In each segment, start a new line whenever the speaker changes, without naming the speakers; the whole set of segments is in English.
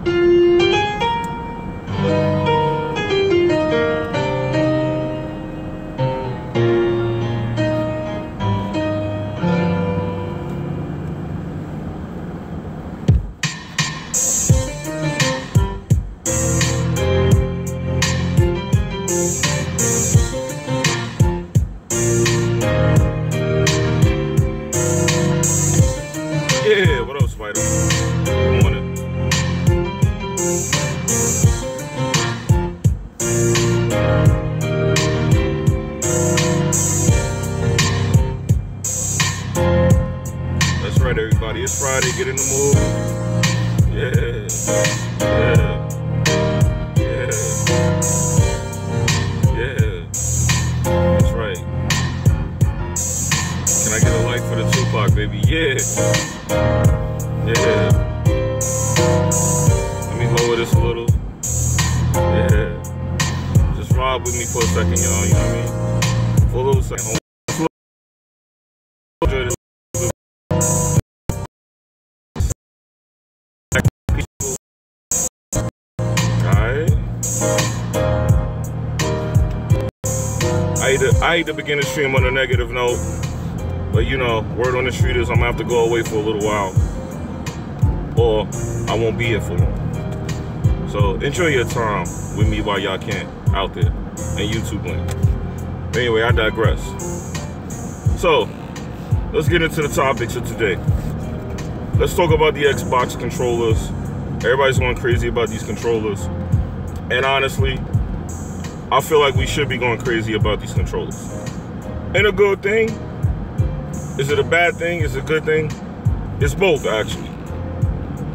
Yeah, what up, Spider? Good morning. That's right, everybody. It's Friday. Get in the mood. Yeah. Yeah. Yeah. Yeah. That's right. Can I get a like for the Tupac, baby? Yeah. Yeah. Let me lower this a little. Yeah. Just ride with me for a second, y'all. You know what I mean? For a little second. Alright. I hate to begin the stream on a negative note. But you know, word on the street is I'm gonna have to go away for a little while. Or I won't be here for long. So enjoy your time with me while y'all can out there. And YouTube link. Anyway, I digress. So, let's get into the topics of today. Let's talk about the Xbox controllers. Everybody's going crazy about these controllers. And honestly, I feel like we should be going crazy about these controllers. And a good thing? Is it a bad thing? Is it a good thing? It's both, actually.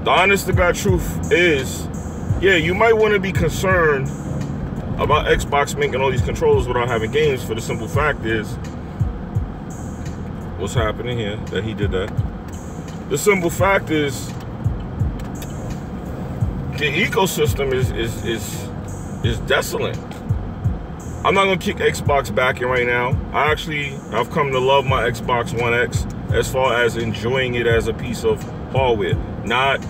The honest to God truth is, yeah, you might want to be concerned about Xbox making all these controllers without having games, for the simple fact is, what's happening here, that he did that. The simple fact is, the ecosystem is desolate. I'm not gonna kick Xbox back in right now. I've come to love my Xbox One X as far as enjoying it as a piece of hardware. Not,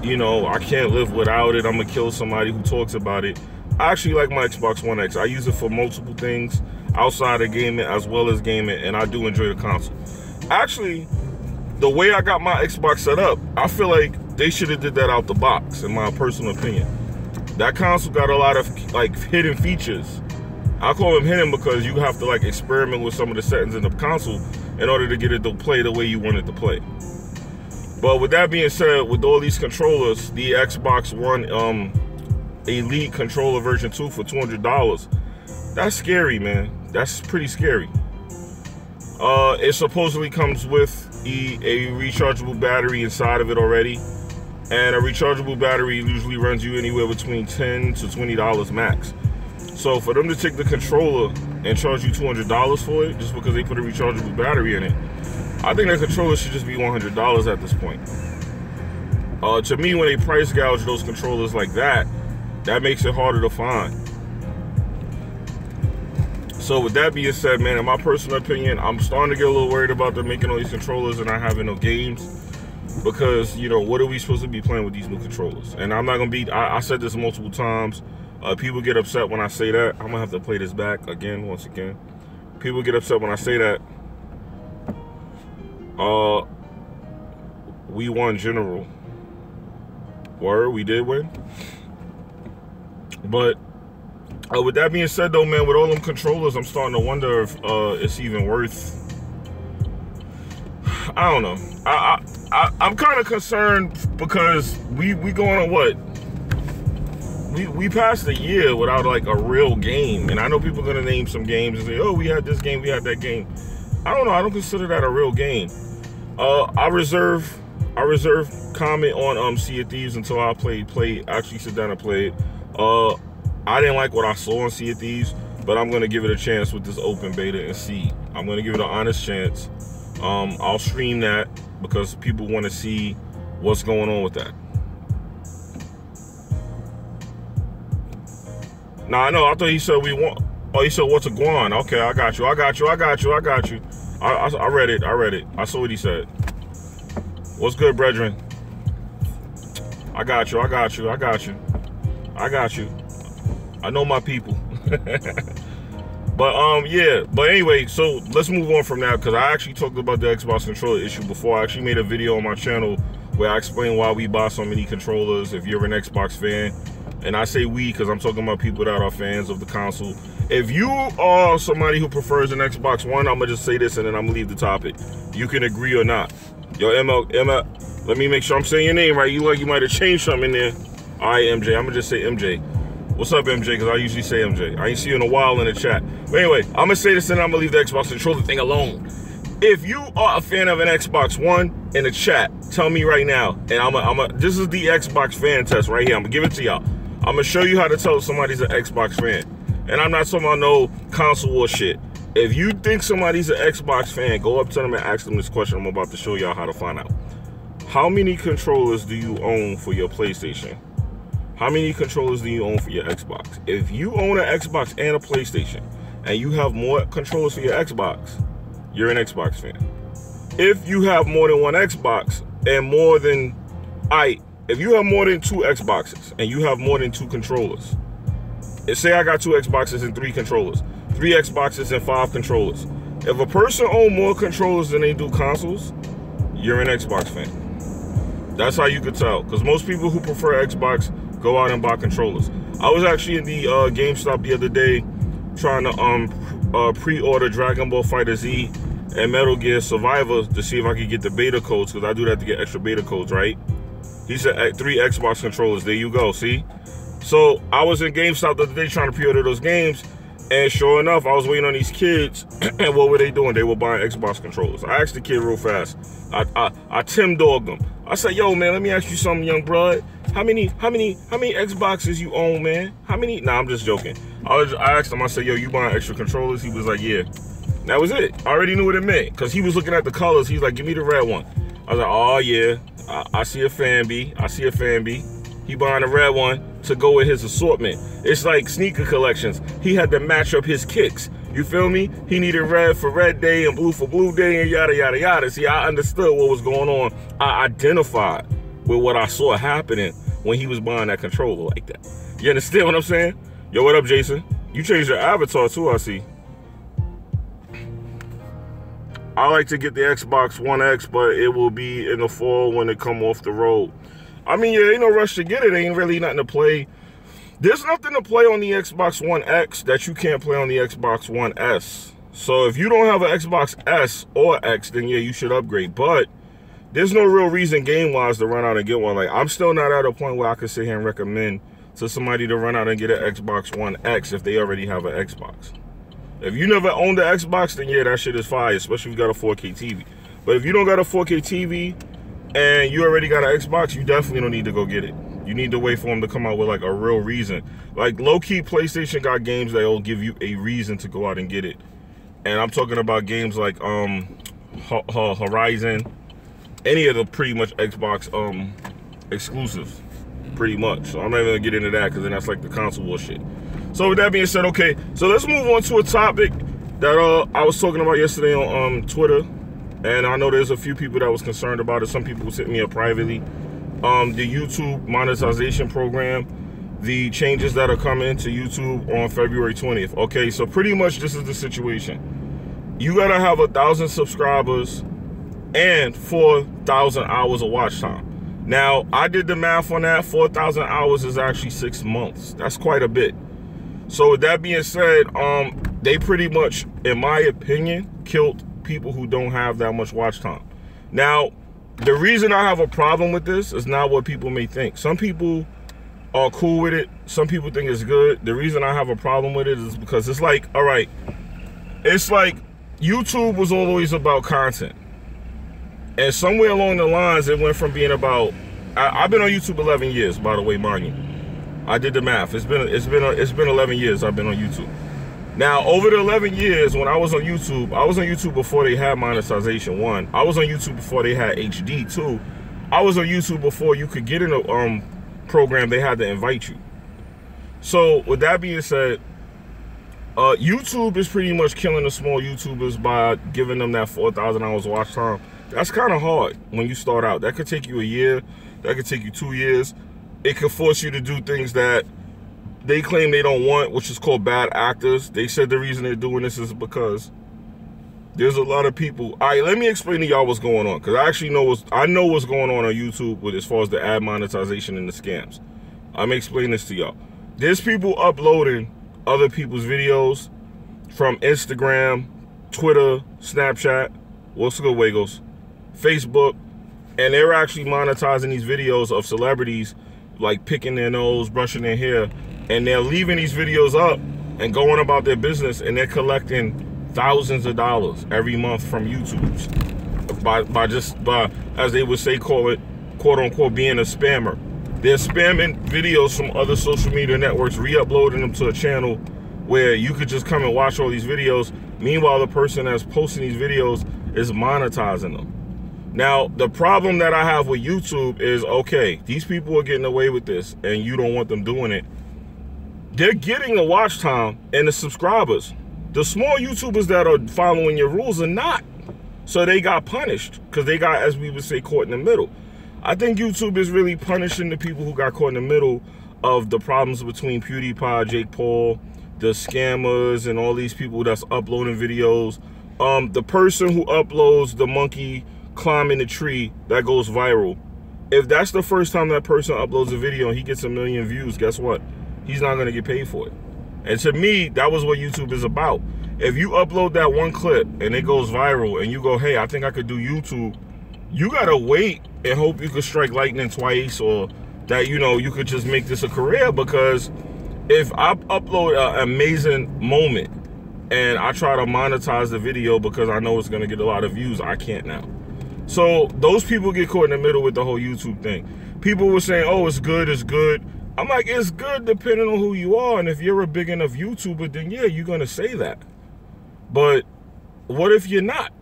you know, I can't live without it. I'm gonna kill somebody who talks about it. I actually like my Xbox One X. I use it for multiple things outside of gaming as well as gaming, and I do enjoy the console. Actually, the way I got my Xbox set up, I feel like they should have did that out the box, in my personal opinion. That console got a lot of like hidden features. I call them hidden because you have to like experiment with some of the settings in the console in order to get it to play the way you want it to play. But with that being said, with all these controllers, the Xbox One Elite controller version 2 for $200, that's scary, man. That's pretty scary. It supposedly comes with a rechargeable battery inside of it already, and a rechargeable battery usually runs you anywhere between $10 to $20 max. So for them to take the controller and charge you $200 for it just because they put a rechargeable battery in it, I think that controller should just be $100 at this point. To me, when they price gouge those controllers like that, that makes it harder to find. So with that being said, man, in my personal opinion, I'm starting to get a little worried about them making all these controllers and not having no games. Because, you know, what are we supposed to be playing with these new controllers? And I'm not going to be, I said this multiple times. People get upset when I say that. I'm going to have to play this back again, once again. People get upset when I say that. We won general. Word, we did win. But with that being said, though, man, with all them controllers, I'm starting to wonder if it's even worth. I don't know. I'm kind of concerned because we going on what? We passed a year without like a real game, and I know people are gonna name some games and say, "Oh, we had this game, we had that game." I don't know. I don't consider that a real game. I reserve comment on Sea of Thieves until I actually sit down and play it. I didn't like what I saw on Sea of Thieves, but I'm gonna give it a chance with this open beta and see. I'm gonna give it an honest chance. I'll stream that because people want to see what's going on with that. Nah, I know. I thought he said we want. Oh, he said what's a guan? Okay, I got you. I read it. I saw what he said. What's good, brethren? I got you. I know my people. But yeah, but anyway, so let's move on from that, because I actually talked about the Xbox controller issue before. I actually made a video on my channel where I explain why we buy so many controllers if you're an Xbox fan. And I say we because I'm talking about people that are fans of the console. If you are somebody who prefers an Xbox One, I'm gonna just say this and then I'm gonna leave the topic. You can agree or not. Yo, Emma, let me make sure I'm saying your name right. You like you might have changed something in there. All right, MJ, I'm gonna just say MJ. What's up, MJ? Because I usually say MJ. I ain't see you in a while in the chat. But anyway, I'm going to say this and I'm going to leave the Xbox controller thing alone. If you are a fan of an Xbox One, in the chat, tell me right now. And this is the Xbox fan test right here. I'm going to give it to y'all. I'm going to show you how to tell somebody's an Xbox fan. And I'm not talking about no console war shit. If you think somebody's an Xbox fan, go up to them and ask them this question. I'm about to show y'all how to find out. How many controllers do you own for your PlayStation? How many controllers do you own for your Xbox? If you own an Xbox and a PlayStation, and you have more controllers for your Xbox, you're an Xbox fan. If you have more than one Xbox and more than, if you have more than 2 Xboxes and you have more than 2 controllers, say I got 2 Xboxes and 3 controllers, 3 Xboxes and 5 controllers. If a person owns more controllers than they do consoles, you're an Xbox fan. That's how you could tell, because most people who prefer Xbox go out and buy controllers. I was actually in the GameStop the other day trying to pre-order Dragon Ball FighterZ and Metal Gear Survivor to see if I could get the beta codes, because I do that to get extra beta codes, right? He said 3 Xbox controllers. There you go, see? So I was in GameStop the other day trying to pre-order those games, and sure enough, I was waiting on these kids, and what were they doing? They were buying Xbox controllers. I asked the kid real fast. I Tim dogged them. I said, yo, man, let me ask you something, young blood. How many Xboxes you own, man? How many? Nah, I'm just joking. I asked him, I said, yo, you buying extra controllers? He was like, yeah. That was it. I already knew what it meant, because he was looking at the colors. He's like, give me the red one. I was like, oh, yeah. I see a fan B. He buying a red one to go with his assortment. It's like sneaker collections. He had to match up his kicks. You feel me? He needed red for red day and blue for blue day and yada, yada, yada. See, I understood what was going on. I identified with what I saw happening when he was buying that controller like that. You understand what I'm saying? Yo, what up, Jason? You changed your avatar too, I see. I like to get the Xbox One X, but it will be in the fall when it come off the road. I mean, yeah, ain't no rush to get it. Ain't really nothing to play. There's nothing to play on the Xbox One X that you can't play on the Xbox One S. So if you don't have an Xbox S or X, then yeah, you should upgrade. But there's no real reason game-wise to run out and get one. Like, I'm still not at a point where I can sit here and recommend to somebody to run out and get an Xbox One X if they already have an Xbox. If you never owned the Xbox, then yeah, that shit is fire, especially if you got a 4K TV. But if you don't got a 4K TV and you already got an Xbox, you definitely don't need to go get it. You need to wait for them to come out with like a real reason. Like, low-key, PlayStation got games that will give you a reason to go out and get it. And I'm talking about games like Horizon, any of the pretty much Xbox exclusives, pretty much. So I'm not even gonna get into that, because then that's like the console war shit. So with that being said, okay, so let's move on to a topic that I was talking about yesterday on Twitter, and I know there's a few people that was concerned about it. Some people hit me up privately. The YouTube monetization program, the changes that are coming to YouTube on February 20th. Okay, so pretty much this is the situation. You gotta have 1,000 subscribers and 4,000 hours of watch time. Now, I did the math on that. 4,000 hours is actually 6 months. That's quite a bit. So with that being said, they pretty much, in my opinion, killed people who don't have that much watch time. Now, the reason I have a problem with this is not what people may think. Some people are cool with it. Some people think it's good. The reason I have a problem with it is because it's like, all right, it's like YouTube was always about content. And somewhere along the lines, it went from being about, I've been on YouTube 11 years, by the way, mind you. I did the math. It's been 11 years I've been on YouTube. Now, over the 11 years when I was on YouTube before they had monetization, 1. I was on YouTube before they had HD, 2. I was on YouTube before you could get in a program, they had to invite you. So with that being said, YouTube is pretty much killing the small YouTubers by giving them that 4,000 hours watch time. That's kind of hard when you start out. That could take you a year. That could take you 2 years. It could force you to do things that they claim they don't want, which is called bad actors. They said the reason they're doing this is because there's a lot of people. All right, let me explain to y'all what's going on, because I actually know what's going on YouTube with as far as the ad monetization and the scams. I'm explaining this to y'all. There's people uploading other people's videos from Instagram, Twitter, Snapchat, what's good, Wagos, Facebook, and they're actually monetizing these videos of celebrities, like picking their nose, brushing their hair, and they're leaving these videos up and going about their business, and they're collecting thousands of dollars every month from YouTube by as they would say, call it, quote unquote, being a spammer. They're spamming videos from other social media networks, re-uploading them to a channel where you could just come and watch all these videos. Meanwhile, the person that's posting these videos is monetizing them. Now, the problem that I have with YouTube is, okay, these people are getting away with this and you don't want them doing it. They're getting the watch time and the subscribers. The small YouTubers that are following your rules are not. So they got punished because they got, as we would say, caught in the middle. I think YouTube is really punishing the people who got caught in the middle of the problems between PewDiePie, Jake Paul, the scammers, and all these people that's uploading videos. The person who uploads the monkey climbing the tree that goes viral, if that's the first time that person uploads a video and he gets 1 million views, guess what? He's not going to get paid for it. And to me, that was what YouTube is about. If you upload that one clip and it goes viral and you go, hey, I think I could do YouTube, you got to wait and hope you could strike lightning twice, or that, you know, you could just make this a career. Because if I upload an amazing moment and I try to monetize the video because I know it's going to get a lot of views, I can't now. So those people get caught in the middle with the whole YouTube thing. People were saying, oh, it's good, it's good. I'm like, it's good depending on who you are. And if you're a big enough YouTuber, then yeah, you're going to say that. But what if you're not?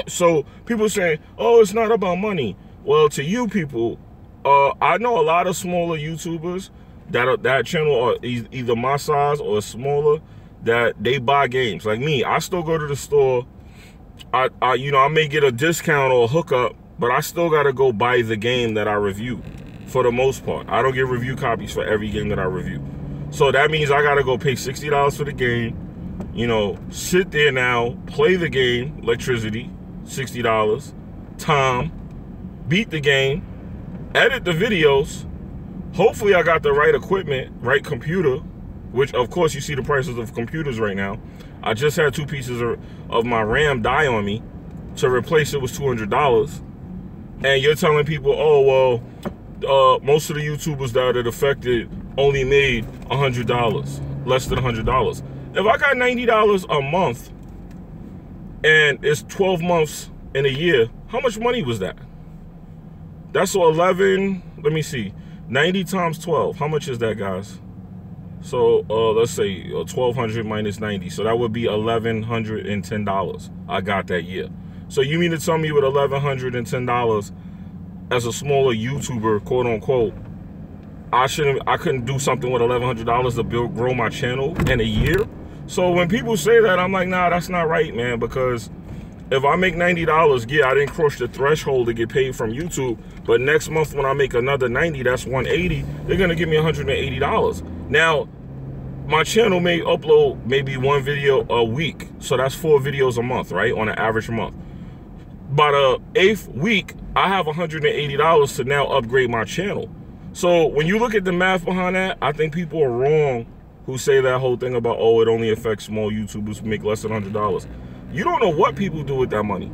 So people saying, oh, it's not about money. Well, to you people, I know a lot of smaller YouTubers that channel are either my size or smaller, that they buy games. Like me, I still go to the store. You know, I may get a discount or a hookup, but I still got to go buy the game that I review. For the most part, I don't get review copies for every game that I review. So that means I gotta go pay $60 for the game, you know, sit there now, play the game, electricity, $60, time, beat the game, edit the videos. Hopefully I got the right equipment, right computer, which of course you see the prices of computers right now. I just had 2 pieces of my RAM die on me. To replace it was $200. And you're telling people, oh, well, most of the YouTubers that are affected only made $100, less than $100. If I got $90 a month and it's 12 months in a year, how much money was that? That's 11, let me see, 90 times 12. How much is that, guys? So let's say 1,200 minus 90. So that would be $1,110 I got that year. So you mean to tell me with $1,110 as a smaller YouTuber, quote unquote, I couldn't do something with $1,100 to grow my channel in a year? So when people say that, I'm like, nah, that's not right, man. Because if I make $90, yeah, I didn't cross the threshold to get paid from YouTube. But next month when I make another 90, that's $180. They're gonna give me $180. Now, my channel may upload maybe 1 video a week. So that's 4 videos a month, right? On an average month. By the 8th week, I have $180 to now upgrade my channel. So when you look at the math behind that, I think people are wrong who say that whole thing about, oh, it only affects small YouTubers who make less than $100. You don't know what people do with that money.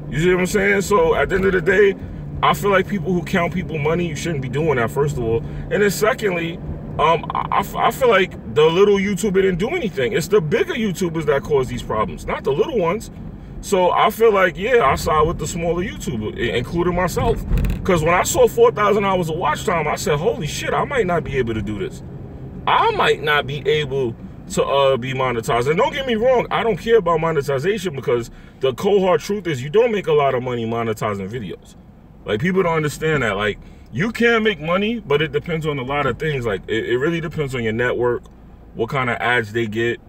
You see what I'm saying? So at the end of the day, I feel like people who count people money, you shouldn't be doing that, first of all. And then secondly, I feel like the little YouTuber didn't do anything. It's the bigger YouTubers that cause these problems, not the little ones. So I feel like, yeah, I side with the smaller YouTuber, including myself. Because when I saw 4,000 hours of watch time, I said, holy shit, I might not be able to do this. I might not be able to be monetized. And don't get me wrong, I don't care about monetization, because the cold hard truth is you don't make a lot of money monetizing videos. Like, people don't understand that. Like, you can make money, but it depends on a lot of things. Like, it really depends on your network, what kind of ads they get,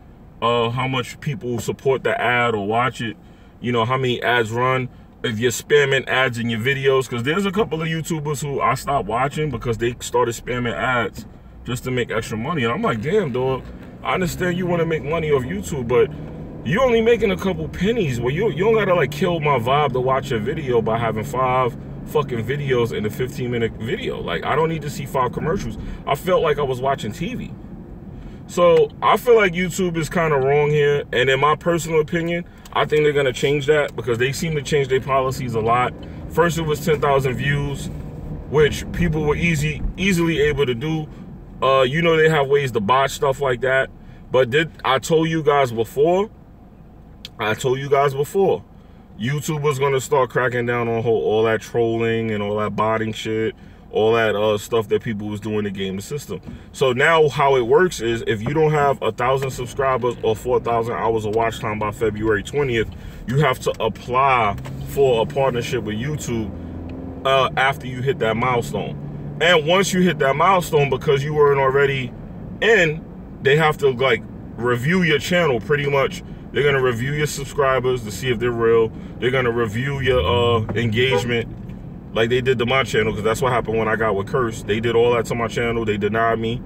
how much people support the ad or watch it, you know, how many ads run. if you're spamming ads in your videos, because there's a couple of YouTubers who I stopped watching because they started spamming ads just to make extra money. And I'm like, damn, dog, I understand you want to make money off YouTube, but you only making a couple pennies. Well, you don't gotta like kill my vibe to watch a video by having 5 fucking videos in a 15-minute video. Like, I don't need to see 5 commercials. I felt like I was watching TV. So I feel like YouTube is kind of wrong here, and in my personal opinion, I think they're gonna change that because they seem to change their policies a lot. First, it was 10,000 views, which people were easily able to do. You know, they have ways to botch stuff like that. But I told you guys before, YouTube was gonna start cracking down on all that trolling and all that botting shit, all that stuff that people was doing to game the system. So now how it works is if you don't have 1,000 subscribers or 4,000 hours of watch time by February 20th, you have to apply for a partnership with YouTube after you hit that milestone. And once you hit that milestone, because you weren't already in, they have to like review your channel pretty much. They're gonna review your subscribers to see if they're real. They're gonna review your engagement, like they did to my channel, because that's what happened when I got with Curse. They did all that to my channel. They denied me.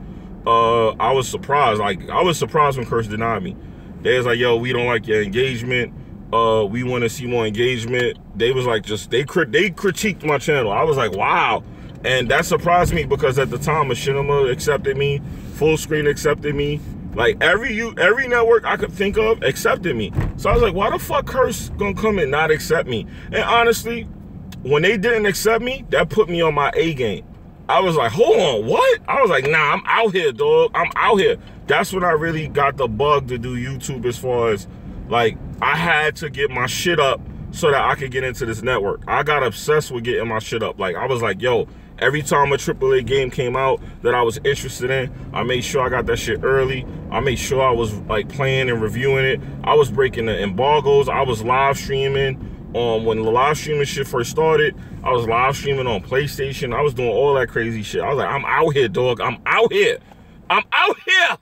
I was surprised. Like, I was surprised when Curse denied me. They was like, yo, we don't like your engagement. We want to see more engagement. They was like, they critiqued my channel. I was like, wow. And that surprised me because at the time, Machinima accepted me. Full Screen accepted me. Like, every network I could think of accepted me. So I was like, why the fuck Curse gonna come and not accept me? And honestly, when they didn't accept me, that put me on my A game. I was like, hold on, what? I was like, nah, I'm out here, dog. I'm out here. That's when I really got the bug to do YouTube, as far as, like, I had to get my shit up so that I could get into this network. I got obsessed with getting my shit up. Like, I was like, yo, every time a AAA game came out that I was interested in, I made sure I got that shit early. I made sure I was, like, playing and reviewing it. I was breaking the embargoes. I was live streaming. When the live streaming shit first started, I was live streaming on PlayStation. I was doing all that crazy shit. I was like, I'm out here, dog. I'm out here. I'm out here.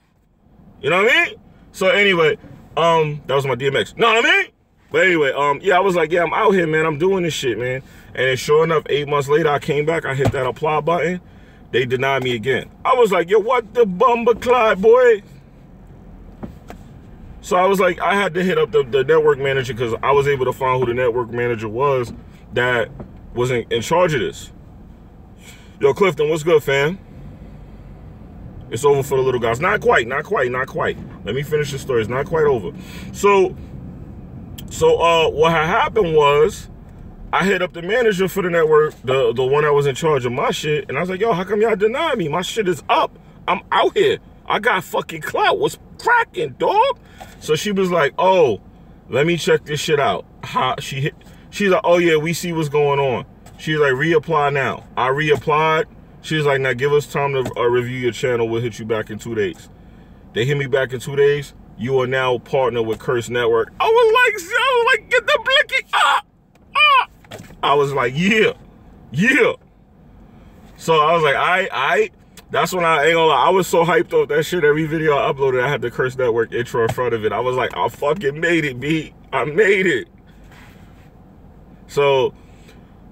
You know what I mean? So anyway, that was my DMX. Know what I mean? But anyway, yeah, I was like, yeah, I'm out here, man. I'm doing this shit, man. And then sure enough, 8 months later, I came back. I hit that apply button. They denied me again. I was like, yo, what the bumba clyde, boy? So I was like, I had to hit up the network manager, because I was able to find who the network manager was that was in charge of this. Yo, Clifton, what's good, fam? It's over for the little guys. Not quite, not quite, not quite. Let me finish the story. It's not quite over. So what had happened was, I hit up the manager for the network, the one that was in charge of my shit, and I was like, yo, how come y'all deny me? My shit is up. I'm out here. I got fucking clout. What's cracking, dog? So she was like, oh, let me check this shit out. She's like, oh yeah, we see what's going on. She's like, reapply now. I reapplied. She's like, now give us time to review your channel. We'll hit you back in 2 days. They hit me back in 2 days. You are now partnered with Curse Network. I was like, yo, like, get the blicky. I was like, yeah. So I was like, I. That's when I ain't gonna lie, I was so hyped off that shit. Every video I uploaded, I had the Curse Network intro in front of it. I was like, I fucking made it, B. I made it. So,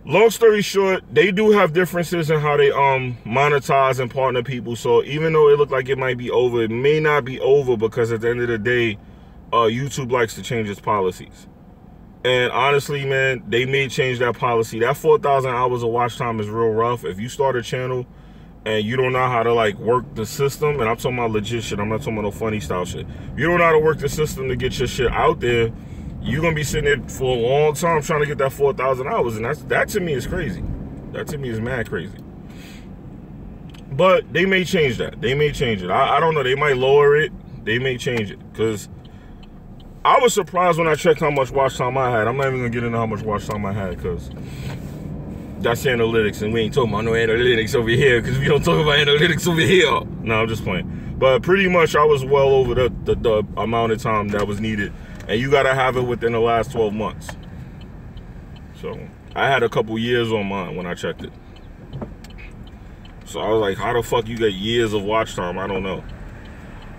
long story short, they do have differences in how they monetize and partner people. So even though it looked like it might be over, it may not be over, because at the end of the day, YouTube likes to change its policies. And honestly, man, they may change that policy. That 4,000 hours of watch time is real rough. If you start a channel and you don't know how to like work the system, and I'm talking about legit shit, I'm not talking about no funny style shit. If you don't know how to work the system to get your shit out there, you're gonna be sitting there for a long time trying to get that 4,000 hours, and that to me is crazy. That to me is mad crazy. But they may change that. They may change it. I don't know. They might lower it. They may change it, because I was surprised when I checked how much watch time I had. I'm not even gonna get into how much watch time I had, because that's analytics, and we ain't talking about no analytics over here, because we don't talk about analytics over here. No, I'm just playing. But pretty much I was well over the amount of time that was needed, and you gotta have it within the last 12 months. So I had a couple years on mine when I checked it. So I was like, how the fuck you get years of watch time? I don't know.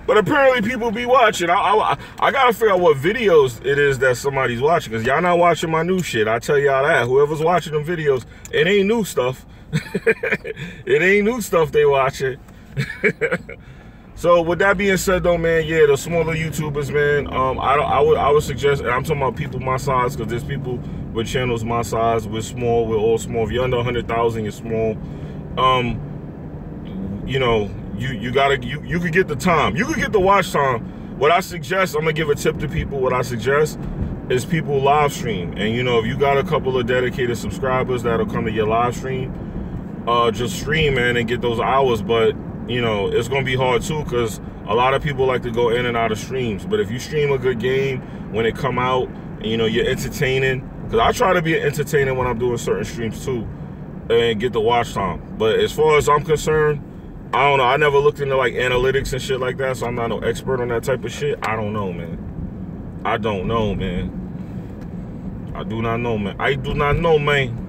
But apparently people be watching. I gotta figure out what videos it is that somebody's watching, because y'all not watching my new shit. I tell y'all that. Whoever's watching them videos, it ain't new stuff. It ain't new stuff they watching. So with that being said though, man, yeah, the smaller YouTubers, man, I would suggest, and I'm talking about people my size, because there's people with channels my size, we're small, we're all small. If you're under 100,000, you're small. You know, you could get the time, you could get the watch time. What I suggest, I'm gonna give a tip to people. What I suggest is people live stream, and you know, if you got a couple of dedicated subscribers that'll come to your live stream, just stream, man, and get those hours. But you know, it's gonna be hard too, because a lot of people like to go in and out of streams. But if you stream a good game when it come out, and you know, you're entertaining, because I try to be entertaining when I'm doing certain streams too, and get the watch time. But as far as I'm concerned, I don't know. I never looked into like analytics and shit like that, so I'm not no expert on that type of shit. I don't know, man. I don't know, man. I do not know, man. I do not know, man.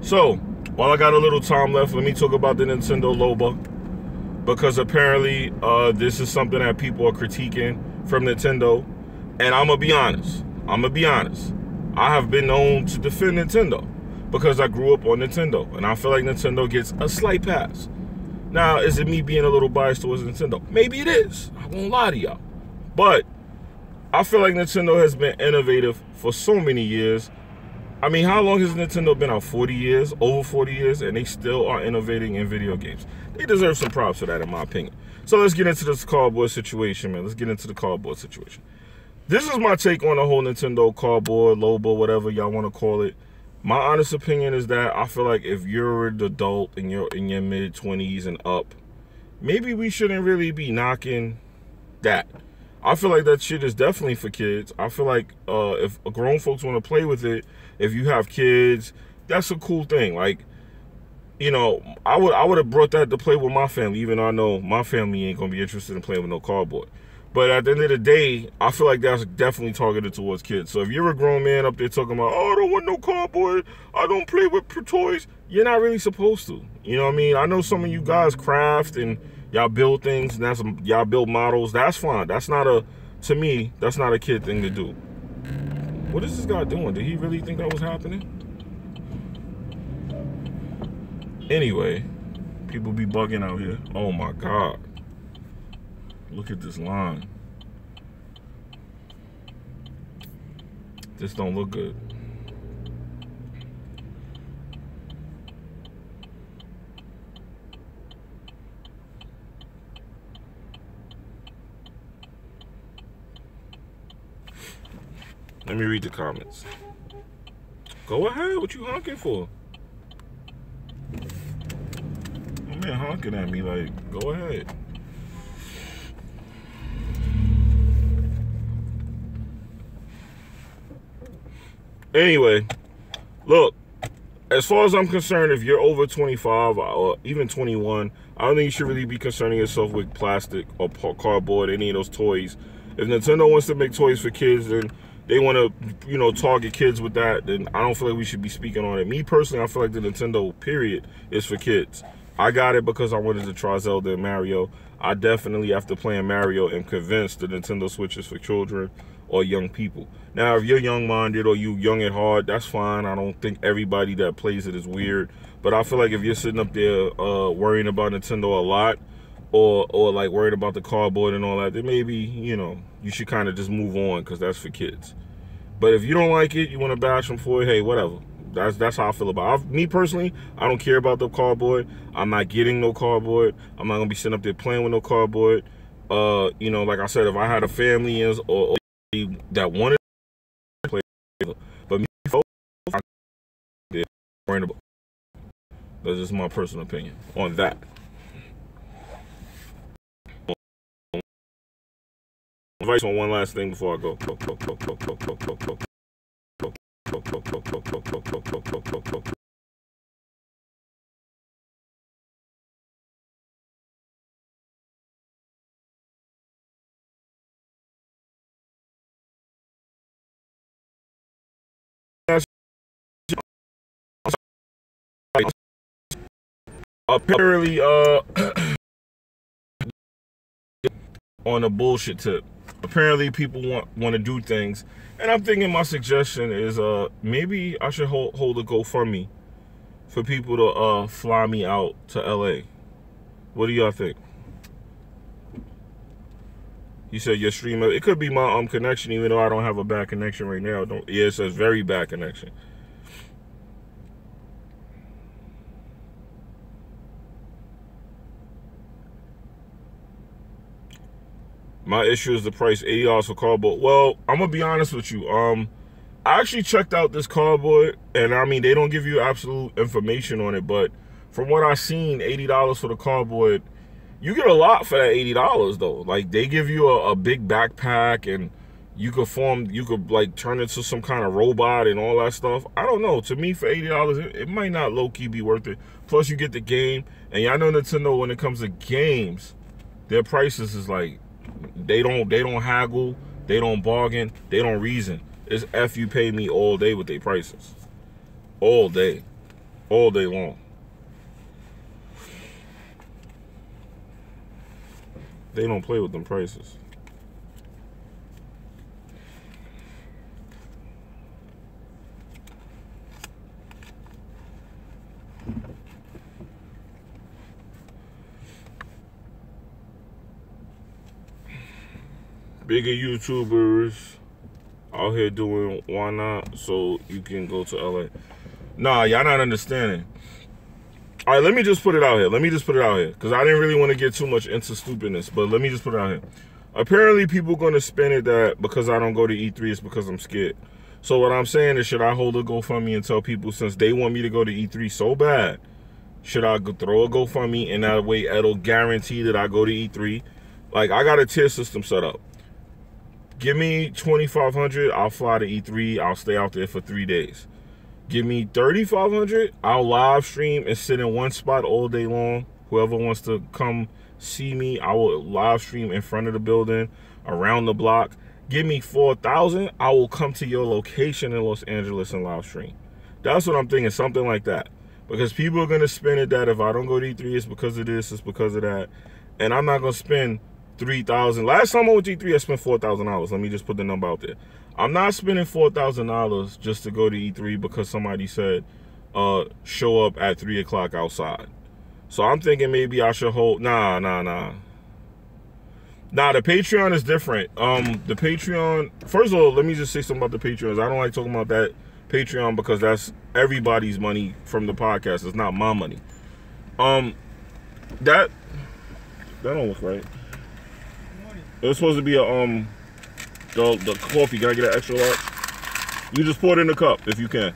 So, while I got a little time left, let me talk about the Nintendo Loba, because apparently this is something that people are critiquing from Nintendo, and I'm gonna be honest. I have been known to defend Nintendo because I grew up on Nintendo, and I feel like Nintendo gets a slight pass. Now, is it me being a little biased towards Nintendo? Maybe it is. I won't lie to y'all. But I feel like Nintendo has been innovative for so many years. I mean, how long has Nintendo been out? 40 years? Over 40 years? And they still are innovating in video games. They deserve some props for that, in my opinion. So let's get into this cardboard situation, man. Let's get into the cardboard situation. This is my take on the whole Nintendo cardboard, Loba, whatever y'all want to call it. My honest opinion is that I feel like if you're an adult and you're in your mid-20s and up, maybe we shouldn't really be knocking that. I feel like that shit is definitely for kids. I feel like if grown folks want to play with it, if you have kids, that's a cool thing. Like, you know, I would have brought that to play with my family, even though I know my family ain't gonna be interested in playing with no cardboard. But at the end of the day, I feel like that's definitely targeted towards kids. So if you're a grown man up there talking about, oh, I don't want no cardboard, I don't play with toys, you're not really supposed to. You know what I mean? I know some of you guys craft and y'all build things, and y'all build models. That's fine. That's not to me, that's not a kid thing to do. What is this guy doing? Did he really think that was happening? Anyway, people be bugging out here. Oh my God. Look at this line. This don't look good. Let me read the comments. Go ahead. What you honking for? My man honking at me like, go ahead. Anyway, look, as far as I'm concerned, if you're over 25 or even 21, I don't think you should really be concerning yourself with plastic or cardboard, any of those toys. If Nintendo wants to make toys for kids, then they want to, you know, target kids with that, then I don't feel like we should be speaking on it. Me personally, I feel like the Nintendo period is for kids. I got it because I wanted to try Zelda and Mario. I definitely, after playing Mario, am convinced the Nintendo Switch is for children or young people. Now, if you're young-minded or you young at heart, that's fine. I don't think everybody that plays it is weird. But I feel like if you're sitting up there worrying about Nintendo a lot, or like worried about the cardboard and all that, then maybe, you know, you should kind of just move on, because that's for kids. But if you don't like it, you want to bash them for it, hey, whatever. That's how I feel about it. Me personally, I don't care about the cardboard. I'm not getting no cardboard. I'm not gonna be sitting up there playing with no cardboard. You know, like I said, if I had a family or that wanted to play, but me, folks, I'm worrying about. That's just my personal opinion on that. Advice on one last thing before I go. apparently, on a bullshit tip, apparently people want to do things, and I'm thinking my suggestion is maybe I should hold a GoFundMe for people to fly me out to LA. What do y'all think? He said your stream, it could be my connection, even though I don't have a bad connection right now. Yeah, it says very bad connection. My issue is the price, $80 for cardboard. Well, I'm gonna be honest with you. I actually checked out this cardboard, and I mean, they don't give you absolute information on it, but from what I've seen, $80 for the cardboard, you get a lot for that $80 though. Like, they give you a big backpack, and you could like turn into some kind of robot and all that stuff. I don't know. To me, for $80, it might not low-key be worth it. Plus, you get the game, and y'all know Nintendo, when it comes to games, their prices is like, they don't haggle, they don't bargain, they don't reason. It's F you pay me all day with their prices. All day long. They don't play with them prices. Bigger YouTubers out here doing why not, so you can go to LA. Nah, y'all not understanding. All right, let me just put it out here. Because I didn't really want to get too much into stupidness, but let me just put it out here. Apparently, people going to spin it that because I don't go to E3, it's because I'm scared. So what I'm saying is, should I hold a GoFundMe and tell people, since they want me to go to E3 so bad, should I throw a GoFundMe, and that way it'll guarantee that I go to E3? Like, I got a tier system set up. Give me $2,500, I'll fly to E3, I'll stay out there for 3 days. Give me $3,500, I'll live stream and sit in one spot all day long. Whoever wants to come see me, I will live stream in front of the building, around the block. Give me $4,000, I will come to your location in Los Angeles and live stream. That's what I'm thinking, something like that. Because people are gonna spin it that if I don't go to E3, it's because of this, it's because of that. And I'm not gonna spend $3,000. Last time I went to E3, I spent $4,000. Let me just put the number out there. I'm not spending $4,000 just to go to E3 because somebody said show up at 3 o'clock outside. So I'm thinking maybe I should hold. Nah, the Patreon is different. The Patreon, first of all, let me just say something about the Patreons. I don't like talking about that Patreon because that's everybody's money from the podcast. It's not my money. That don't look right. It was supposed to be a the coffee. Can I get an extra large? You just pour it in the cup if you can.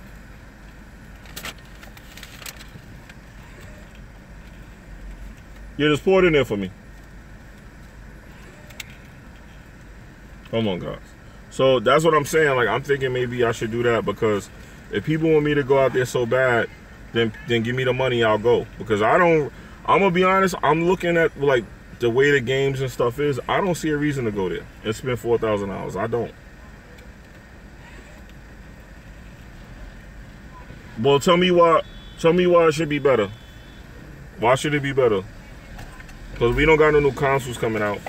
Yeah, just pour it in there for me. Come on, guys. So that's what I'm saying. Like, I'm thinking maybe I should do that, because if people want me to go out there so bad, then give me the money, I'll go. Because I'm gonna be honest, I'm looking at like the way the games and stuff is, I don't see a reason to go there and spend $4,000. I don't. Well, tell me why it should be better. Why should it be better? Because we don't got no new consoles coming out.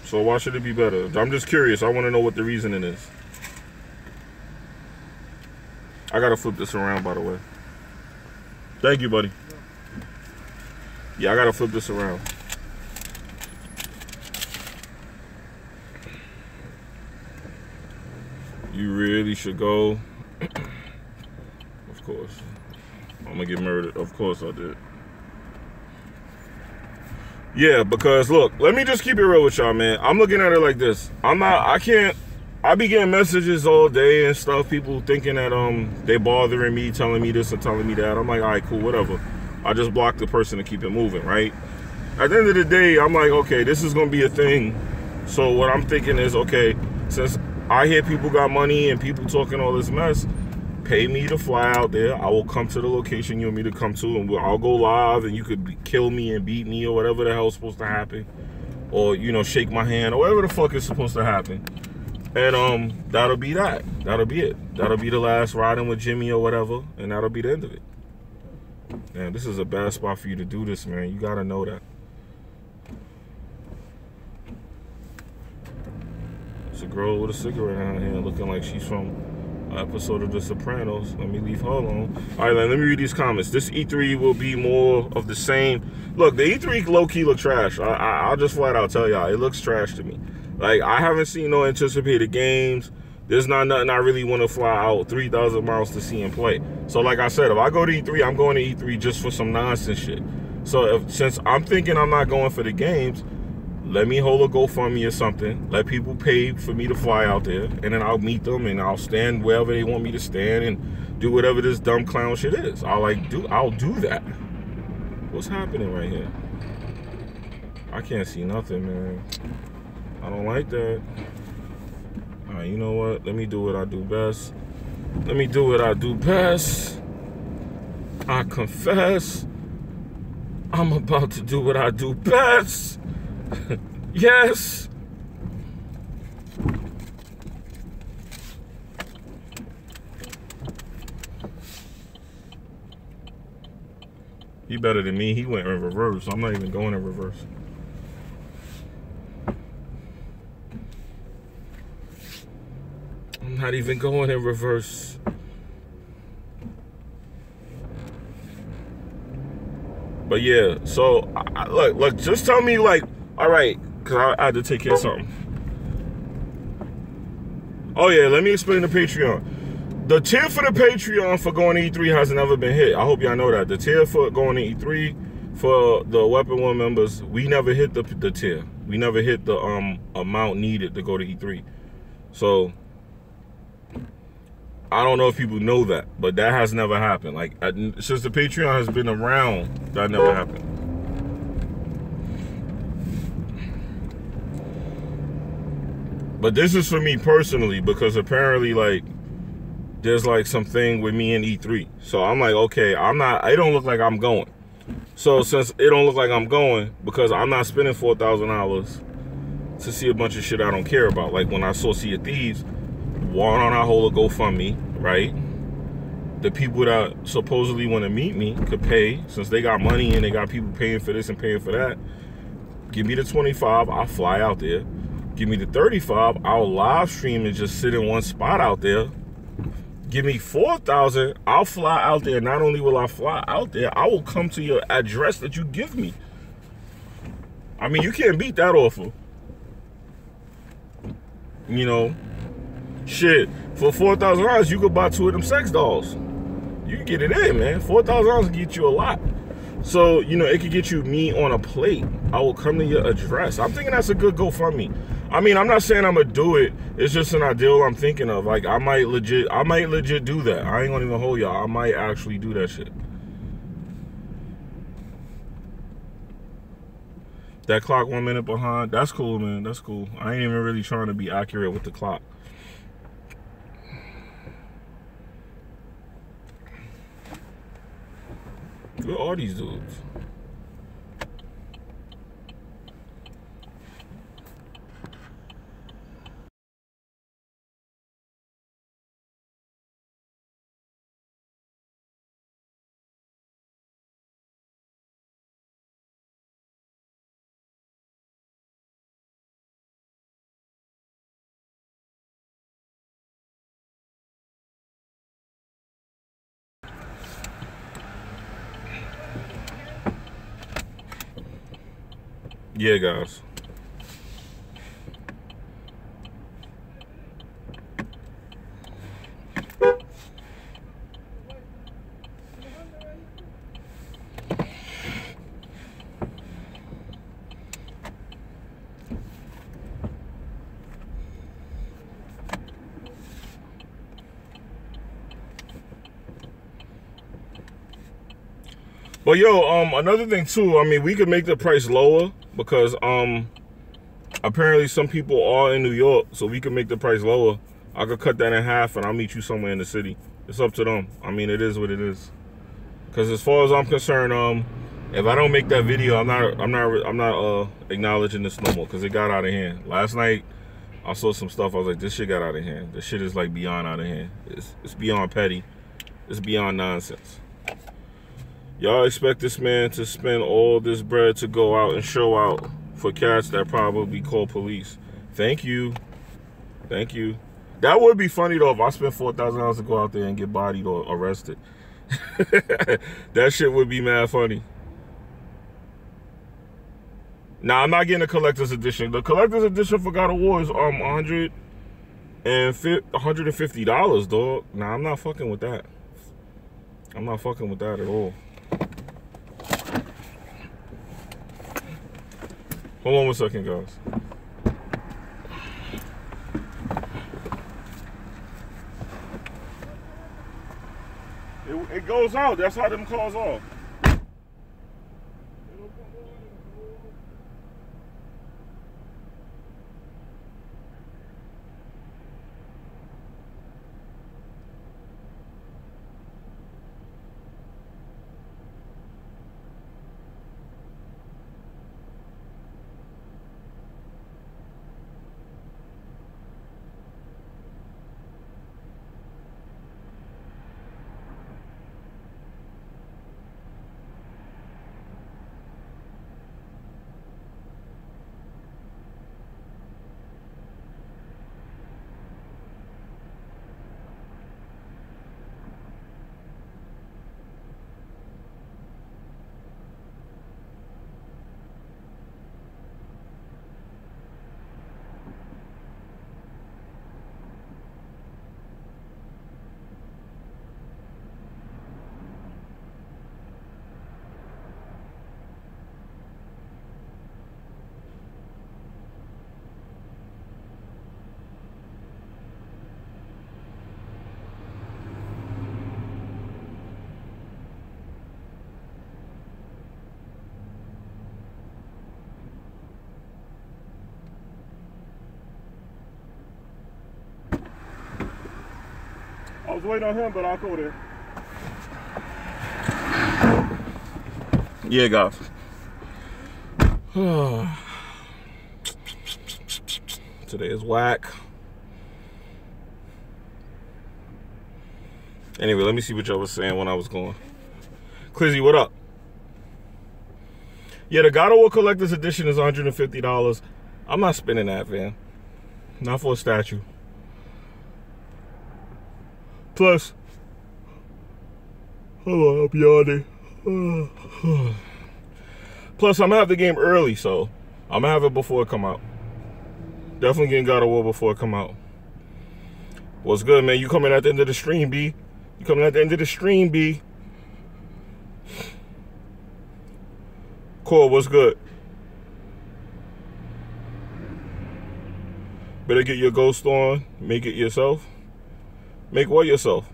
So why should it be better? I'm just curious. I want to know what the reasoning is. I gotta flip this around, by the way. Thank you, buddy. Yeah, I gotta flip this around. You really should go. Of course. I'm gonna get murdered. Of course I did. Yeah, because look, let me just keep it real with y'all, man. I'm looking at it like this. I be getting messages all day and stuff, people thinking that they bothering me, telling me this or telling me that. I'm like, all right, cool, whatever. I just block the person to keep it moving, right? At the end of the day, I'm like, okay, this is gonna be a thing. So what I'm thinking is, okay, since I hear people got money and people talking all this mess, pay me to fly out there. I will come to the location you want me to come to, and I'll go live, and you could kill me and beat me or whatever the hell's supposed to happen, or, you know, shake my hand or whatever the fuck is supposed to happen. And that'll be that. That'll be it. That'll be the last riding with Jimmy or whatever, and that'll be the end of it. Man, this is a bad spot for you to do this, man. You gotta know that. It's a girl with a cigarette out here looking like she's from an episode of The Sopranos. Let me leave her alone. All right, let me read these comments. This E3 will be more of the same. Look, the E3 low-key look trash. I'll just flat out tell y'all, it looks trash to me. Like, I haven't seen no anticipated games. There's not nothing I really want to fly out 3,000 miles to see and play. So like I said, if I go to E3, I'm going to E3 just for some nonsense shit. So since I'm thinking I'm not going for the games, let me hold a GoFundMe or something. Let people pay for me to fly out there, and then I'll meet them and I'll stand wherever they want me to stand and do whatever this dumb clown shit is. I'll do that. What's happening right here? I can't see nothing, man. I don't like that. All right, you know what? Let me do what I do best. Let me do what I do best. I confess. I'm about to do what I do best. Yes. He better than me. He went in reverse. I'm not even going in reverse. I'm not even going in reverse. But yeah, so look, just tell me, like, all right, because I had to take care of something. Oh yeah, let me explain the Patreon. The tier for the Patreon for going to E3 has never been hit. I hope y'all know that. The tier for going to E3 for the Weapon One members, we never hit the tier. We never hit the amount needed to go to E3. So I don't know if people know that, but that has never happened. Like, since the Patreon has been around, that never happened. But this is for me personally, because apparently, like, there's like something with me and E3. So I'm like, okay, it don't look like I'm going. So since it don't look like I'm going, because I'm not spending $4,000 to see a bunch of shit I don't care about. Like when I saw Sea of Thieves, why don't I hold a GoFundMe, right? The people that supposedly want to meet me could pay, since they got money and they got people paying for this and paying for that. Give me the 25, I'll fly out there. Give me the 35, I'll live stream and just sit in one spot out there. Give me 4,000, I'll fly out there. Not only will I fly out there, I will come to your address that you give me. I mean, you can't beat that offer. You know, shit, for $4,000, you could buy 2 of them sex dolls. You can get it in, man. $4,000 can get you a lot. So, you know, it could get you meat on a plate. I will come to your address. I'm thinking that's a good GoFundMe. I mean, I'm not saying I'm gonna do it. It's just an ideal I'm thinking of. Like, I might legit do that. I ain't gonna even hold y'all. I might actually do that shit. That clock 1 minute behind. That's cool, man. That's cool. I ain't even really trying to be accurate with the clock. Where are these dudes? Yeah, guys. But yo, another thing too, I mean, we could make the price lower because apparently some people are in New York, so we could make the price lower. I could cut that in half and I'll meet you somewhere in the city. It's up to them. I mean, it is what it is. Because as far as I'm concerned, if I don't make that video, I'm not acknowledging this no more, because it got out of hand. Last night I saw some stuff. I was like, this shit got out of hand. This shit is like beyond out of hand. It's beyond petty. It's beyond nonsense. Y'all expect this man to spend all this bread to go out and show out for cats that probably call police. Thank you. Thank you. That would be funny though if I spent $4,000 to go out there and get bodied or arrested. That shit would be mad funny. Nah, I'm not getting a collector's edition. The collector's edition for God of War is $150, dog. Nah, I'm not fucking with that. I'm not fucking with that at all. Hold on 1 second, guys. It goes out. That's how them calls off. I was waiting on him, but I'll go there. Yeah, guys. Today is whack. Anyway, let me see what y'all was saying when I was going. Clizzy, what up? Yeah, the God of War Collector's Edition is $150. I'm not spending that, man. Not for a statue. Plus, hold on, I'm yawning. Plus, I'm gonna have the game early, so I'm gonna have it before it come out. Definitely getting God of War before it come out. What's good, man? You coming at the end of the stream, B? You coming at the end of the stream, B? Cool, what's good? Better get your ghost on. Make it yourself. Make what yourself?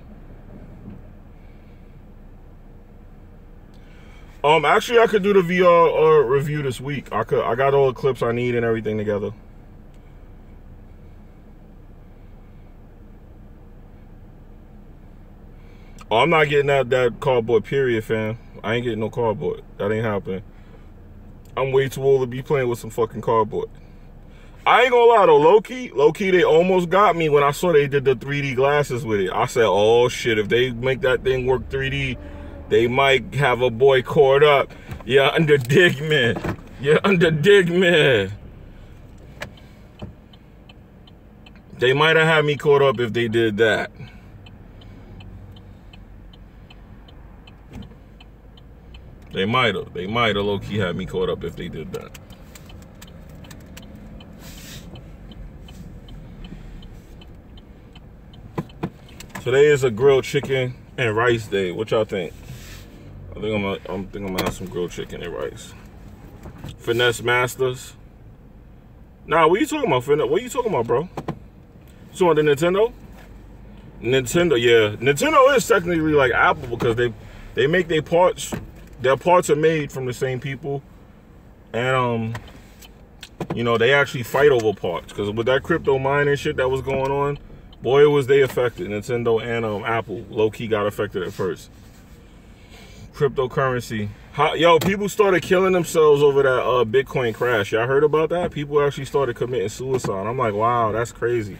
Actually, I could do the VR review this week. I got all the clips I need and everything together. Oh, I'm not getting that cardboard, period, fam. I ain't getting no cardboard. That ain't happening. I'm way too old to be playing with some fucking cardboard. I ain't gonna lie though, low-key, they almost got me when I saw they did the 3D glasses with it. I said, oh shit, if they make that thing work 3D, they might have a boy caught up. Yeah, under dig man. Yeah, under dig man. They might have had me caught up if they did that. They might have low-key had me caught up if they did that. Today is a grilled chicken and rice day. What y'all think? I think I'm gonna have some grilled chicken and rice. Finesse Masters. Nah, what you talking about, Finesse? What you talking about, bro? You on the Nintendo? Nintendo, yeah. Nintendo is technically like Apple because they make their parts. Their parts are made from the same people, and you know, they actually fight over parts. Because with that crypto mining shit that was going on, boy, was they affected. Nintendo and Apple low-key got affected at first. Cryptocurrency. Yo, people started killing themselves over that Bitcoin crash. Y'all heard about that? People actually started committing suicide. I'm like, wow, that's crazy.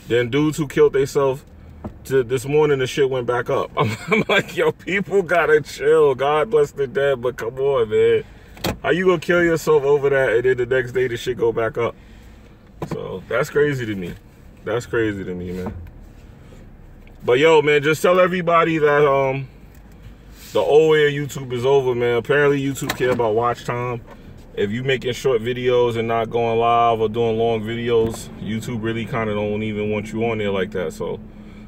Then dudes who killed themselves to this morning, the shit went back up. I'm like, yo, people gotta chill. God bless the dead, but come on, man. How you gonna kill yourself over that and then the next day the shit go back up? So that's crazy to me. That's crazy to me, man. But yo, man, just tell everybody that the old way of YouTube is over, man. Apparently YouTube care about watch time. If you making short videos and not going live or doing long videos, YouTube really kind of don't even want you on there like that. So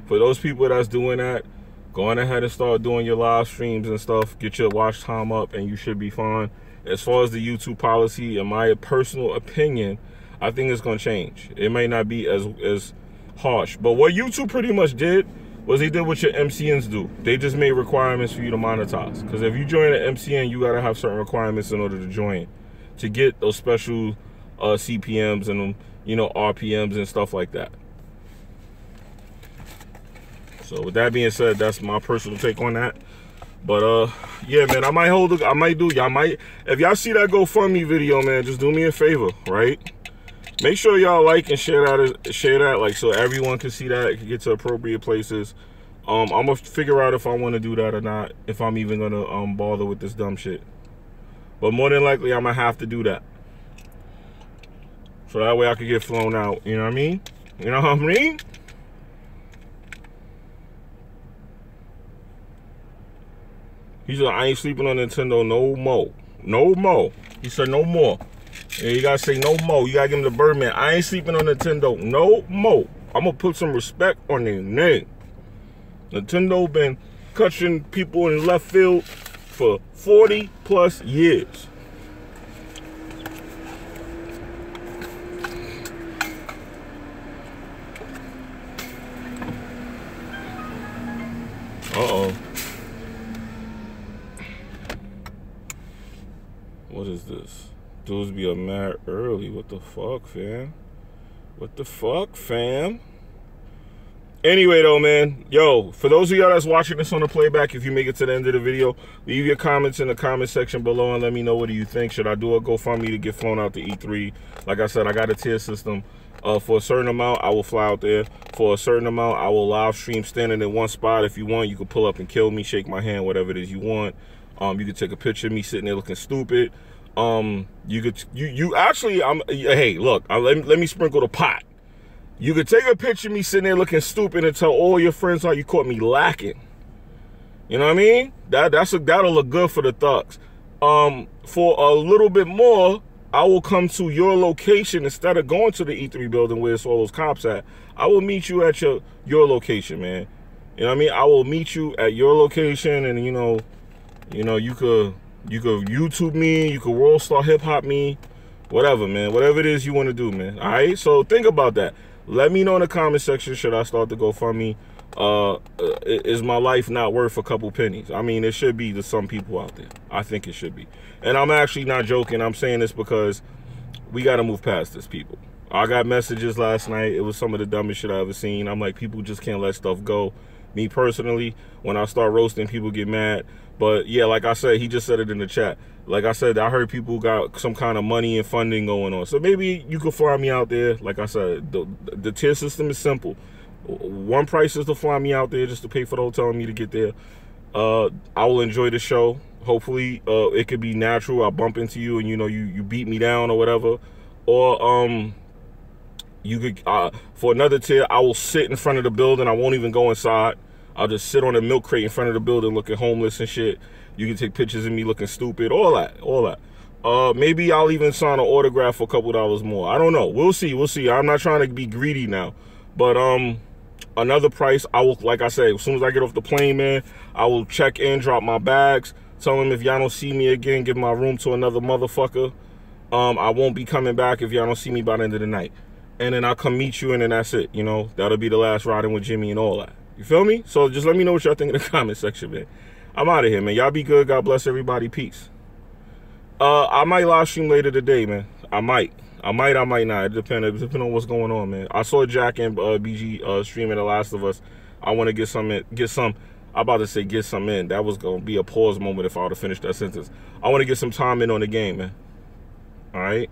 for those people that's doing that, go on ahead and start doing your live streams and stuff. Get your watch time up and you should be fine. As far as the YouTube policy, in my personal opinion, I think it's going to change. It may not be as harsh. But what YouTube pretty much did was they did what your MCNs do. They just made requirements for you to monetize. Because if you join an MCN, you got to have certain requirements in order to join, to get those special CPMs and, you know, RPMs and stuff like that. So with that being said, that's my personal take on that. But yeah, man, I might if y'all see that GoFundMe video, man, just do me a favor, right? Make sure y'all like and share that, like, so everyone can see that, it can get to appropriate places. I'm gonna figure out if I want to do that or not, if I'm even gonna bother with this dumb shit. But more than likely, I'm gonna have to do that, so that way I can get flown out. You know what I mean? You know what I mean? He said, I ain't sleeping on Nintendo no more. No more. He said no more. Yeah, you gotta say no more. You gotta give him the Birdman. I ain't sleeping on Nintendo no more. I'm gonna put some respect on their name. Nintendo been catching people in left field for 40 plus years. Uh-oh. What is this? Dudes be up mad early. What the fuck, fam? What the fuck, fam? Anyway, though, man. Yo, for those of y'all that's watching this on the playback, if you make it to the end of the video, leave your comments in the comment section below and let me know what do you think. Should I do a GoFundMe to get flown out to E3? Like I said, I got a tier system. For a certain amount, I will fly out there. For a certain amount, I will live stream standing in one spot. If you want, you can pull up and kill me, shake my hand, whatever it is you want. You could take a picture of me sitting there looking stupid. You actually, hey, look, let me sprinkle the pot. You could take a picture of me sitting there looking stupid and tell all your friends how you caught me lacking. You know what I mean? That'll look good for the thugs. For a little bit more, I will come to your location instead of going to the E3 building where it's all those cops at. I will meet you at your location, man. You know what I mean? I will meet you at your location, and you know, you could YouTube me, you could World Star Hip Hop me, whatever, man. Whatever it is you want to do, man. All right? So think about that. Let me know in the comment section, should I start to GoFundMe? Is my life not worth a couple pennies? I mean, it should be to some people out there. I think it should be. And I'm actually not joking. I'm saying this because we got to move past this, people. I got messages last night. It was some of the dumbest shit I ever seen. I'm like, people just can't let stuff go. Me personally, when I start roasting, people get mad. But yeah, like I said, he just said it in the chat. Like I said, I heard people got some kind of money and funding going on. So maybe you could fly me out there. Like I said, the tier system is simple. One price is to fly me out there just to pay for the hotel and me to get there. I will enjoy the show. Hopefully, it could be natural. I'll bump into you and, you know, you beat me down or whatever. Or you could, for another tier, I will sit in front of the building. I won't even go inside. I'll just sit on a milk crate in front of the building looking homeless and shit. You can take pictures of me looking stupid, all that. Maybe I'll even sign an autograph for a couple dollars more. I don't know. We'll see. I'm not trying to be greedy now. But another price, I will, like I said, as soon as I get off the plane, man, I will check in, drop my bags, tell them if y'all don't see me again, give my room to another motherfucker. I won't be coming back if y'all don't see me by the end of the night. And then I'll come meet you, and then that's it. You know, that'll be the last riding with Jimmy and all that. You feel me? So just let me know what y'all think in the comment section, man. I'm out of here, man. Y'all be good. God bless everybody. Peace. I might live stream later today, man. I might not. It depends on what's going on, man. I saw Jack and BG streaming The Last of Us. I want to get some in. I'm about to say get some in. That was going to be a pause moment if I would have finished that sentence. I want to get some time in on the game, man. All right?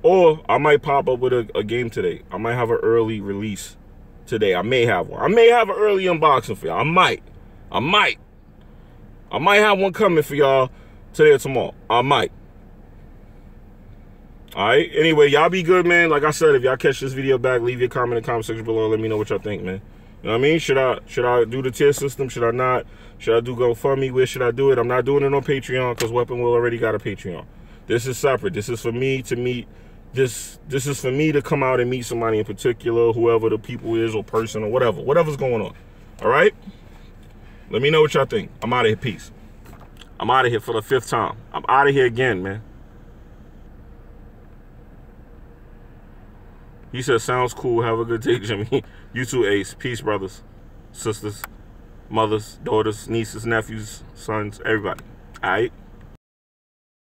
Or I might pop up with a game today. I might have an early release today. I may have one. I may have an early unboxing for y'all. I might have one coming for y'all today or tomorrow. I might. All right. Anyway, y'all be good, man. Like I said, if y'all catch this video back, leave your comment in the comment section below. Let me know what y'all think, man. You know what I mean? Should I do the tier system? Should I not? Should I do GoFundMe? Where should I do it? I'm not doing it on Patreon because Weapon Will already got a Patreon. This is separate. This is for me to meet. This is for me to come out and meet somebody in particular, whoever the people is or person or whatever's going on. All right? Let me know what y'all think. I'm out of here. Peace. I'm out of here for the 5th time. I'm out of here again, man. He said, sounds cool. Have a good day, Jimmy. You too, Ace. Peace, brothers, sisters, mothers, daughters, nieces, nephews, sons, everybody. All right?